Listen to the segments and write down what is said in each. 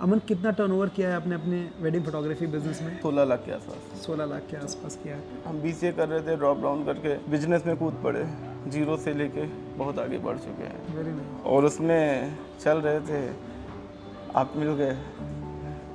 अमन, कितना टर्नओवर किया है आपने अपने वेडिंग फोटोग्राफी बिजनेस में? 16 लाख के आसपास। 16 लाख के आसपास किया है। हम बीसीए कर रहे थे, ड्रॉप डाउन करके बिजनेस में कूद पड़े, जीरो से लेके बहुत आगे बढ़ चुके हैं वेरी नाइस। और उसमें चल रहे थे, आप मिल गए,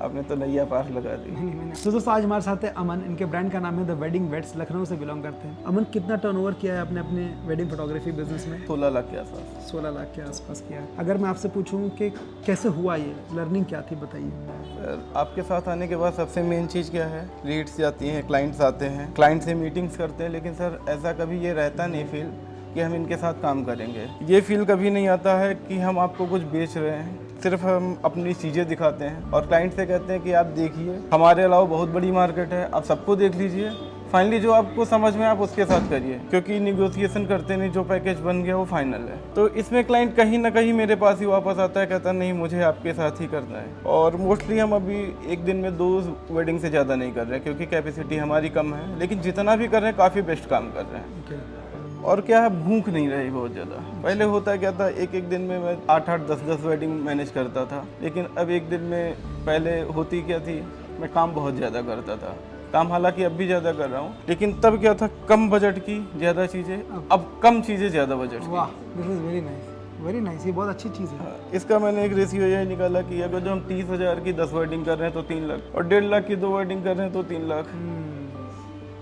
आपने तो नैया पार लगा दी। तो दोस्तों आज हमारे साथ है अमन। इनके ब्रांड का नाम है द वेडिंग वेट्स, लखनऊ से बिलोंग करते हैं। अमन, कितना टर्नओवर किया है आपने अपने वेडिंग फोटोग्राफी बिजनेस में? 16 लाख के आसपास। 16 लाख के आसपास किया है। अगर मैं आपसे पूछूं कि कैसे हुआ ये, लर्निंग क्या थी, बताइए। सर, आपके साथ आने के बाद सबसे मेन चीज़ क्या है, लीड्स जाती हैं, क्लाइंट्स आते हैं, क्लाइंट से मीटिंग्स करते हैं, लेकिन सर ऐसा कभी ये रहता नहीं फील कि हम इनके साथ काम करेंगे। ये फील कभी नहीं आता है कि हम आपको कुछ बेच रहे हैं, सिर्फ हम अपनी चीज़ें दिखाते हैं और क्लाइंट से कहते हैं कि आप देखिए, हमारे अलावा बहुत बड़ी मार्केट है, आप सबको देख लीजिए, फाइनली जो आपको समझ में आप उसके साथ करिए, क्योंकि निगोशिएशन करते नहीं, जो पैकेज बन गया वो फाइनल है। तो इसमें क्लाइंट कहीं ना कहीं मेरे पास ही वापस आता है, कहता नहीं मुझे आपके साथ ही करना है। और मोस्टली हम अभी एक दिन में 2 वेडिंग से ज़्यादा नहीं कर रहे हैं, क्योंकि कैपेसिटी हमारी कम है, लेकिन जितना भी कर रहे हैं काफ़ी बेस्ट काम कर रहे हैं। और क्या है, भूख नहीं रही बहुत ज़्यादा। पहले होता क्या था, एक दिन में मैं 8-8, 10-10 वेडिंग मैनेज करता था, लेकिन अब एक दिन में, पहले होती क्या थी, मैं काम बहुत ज़्यादा करता था। काम हालांकि अब भी ज़्यादा कर रहा हूँ, लेकिन तब क्या था, कम बजट की ज़्यादा चीज़ें, अब कम चीज़ें ज़्यादा बजट की। वाह, this is very nice, very nice. ये बहुत अच्छी चीज़ है। इसका मैंने एक रेशियो यही निकाला कि अगर जो हम 30,000 की 10 वेडिंग कर रहे हैं तो 3 लाख, और 1.5 लाख की 2 वेडिंग कर रहे हैं तो 3 लाख।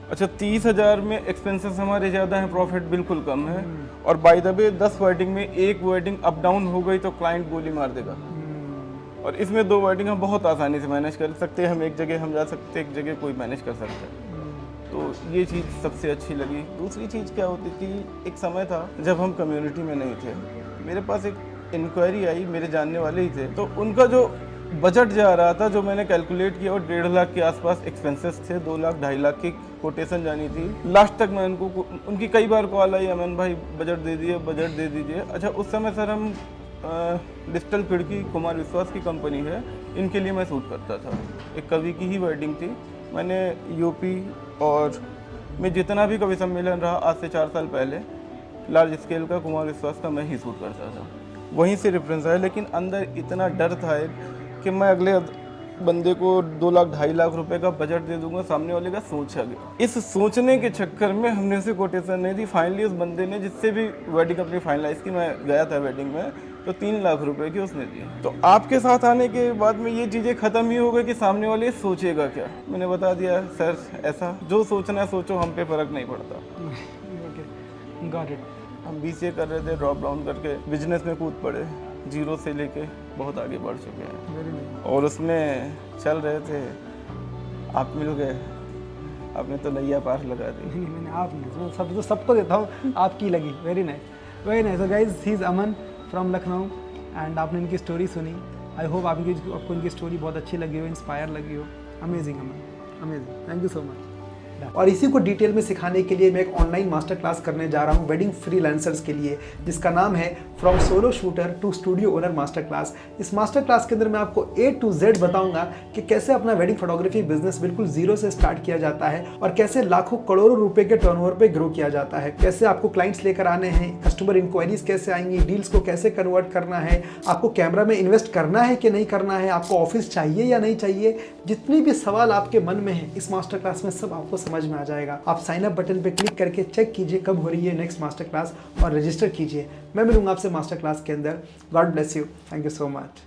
अच्छा, 30,000 में एक्सपेंसेस हमारे ज़्यादा हैं, प्रॉफिट बिल्कुल कम है। और बाय द वे 10 वेडिंग में एक वेडिंग अप डाउन हो गई तो क्लाइंट गोली मार देगा। और इसमें 2 वेडिंग हम बहुत आसानी से मैनेज कर सकते हैं, हम एक जगह हम जा सकते हैं, एक जगह कोई मैनेज कर सकता है। तो ये चीज़ सबसे अच्छी लगी। दूसरी चीज़ क्या होती थी, एक समय था जब हम कम्युनिटी में नहीं थे, मेरे पास एक इंक्वायरी आई, मेरे जानने वाले ही थे, तो उनका जो बजट जा रहा था, जो मैंने कैलकुलेट किया, और 1.5 लाख के आसपास एक्सपेंसेस थे, 2 लाख 2.5 लाख की कोटेशन जानी थी। लास्ट तक मैं उनकी कई बार कॉल आई, अमन भाई बजट दे दिए, बजट दे दीजिए। अच्छा, उस समय सर हम डिजिटल खिड़की, कुमार विश्वास की कंपनी है, इनके लिए मैं शूट करता था। एक कवि की ही वेडिंग थी। मैंने यूपी और में जितना भी कवि सम्मेलन रहा आज से 4 साल पहले, लार्ज स्केल का कुमार विश्वास का मैं ही शूट करता था, वहीं से रेफरेंस आया। लेकिन अंदर इतना डर था कि मैं अगले बंदे को 2 लाख 2.5 लाख रुपए का बजट दे दूंगा, सामने वाले का सोच आ गया। इस सोचने के चक्कर में हमने उसे कोटेशन नहीं दी। फाइनली उस बंदे ने, जिससे भी वेडिंग अपनी फाइनलाइज की, मैं गया था वेडिंग में, तो 3 लाख रुपए की उसने दी। तो आपके साथ आने के बाद में ये चीज़ें ख़त्म ही हो गई कि सामने वाले सोचेगा क्या। मैंने बता दिया सर, ऐसा जो सोचना है सोचो, हम पे फ़र्क नहीं पड़ता। Got it. हम बीसीए कर रहे थे, ड्रॉप डाउन करके बिजनेस में कूद पड़े, जीरो से लेके बहुत आगे बढ़ चुके हैं। Very nice. और उसमें चल रहे थे, आप मिल गए, आपने तो नैया पार लगा दी। नहीं, मैंने आप नहीं, सब तो सबको देता हूँ, आपकी लगी। Very nice, very nice. तो guys, he is Aman from Lucknow and आपने इनकी स्टोरी सुनी। आई होप आपको इनकी स्टोरी बहुत अच्छी लगी हो, इंस्पायर लगी हो। Amazing Aman, amazing, thank you so much. और इसी को डिटेल में सिखाने के लिए मैं एक ऑनलाइन मास्टर क्लास करने जा रहा हूँ वेडिंग फ्रीलांसर्स के लिए, जिसका नाम है from solo shooter to studio owner master class. इस मास्टर क्लास के अंदर मैं आपको A to Z बताऊंगा कि कैसे अपना वेडिंग फोटोग्राफी बिजनेस बिल्कुल जीरो से स्टार्ट किया जाता है और कैसे लाखों करोड़ों रुपए के टर्नओवर पे ग्रो किया जाता है, कैसे आपको क्लाइंट्स लेकर आने हैं, कस्टमर इंक्वायरीज कैसे आएंगी, डील्स को कैसे कन्वर्ट करना है, आपको कैमरा में इन्वेस्ट करना है कि नहीं करना है, आपको ऑफिस चाहिए या नहीं चाहिए। जितनी भी सवाल आपके मन में है, इस मास्टर क्लास में सब आपको समझ में आ जाएगा। आप साइन अप बटन पे क्लिक करके चेक कीजिए कब हो रही है नेक्स्ट मास्टर क्लास और रजिस्टर कीजिए। मैं मिलूंगा आपसे मास्टर क्लास के अंदर। God bless you, thank you so much.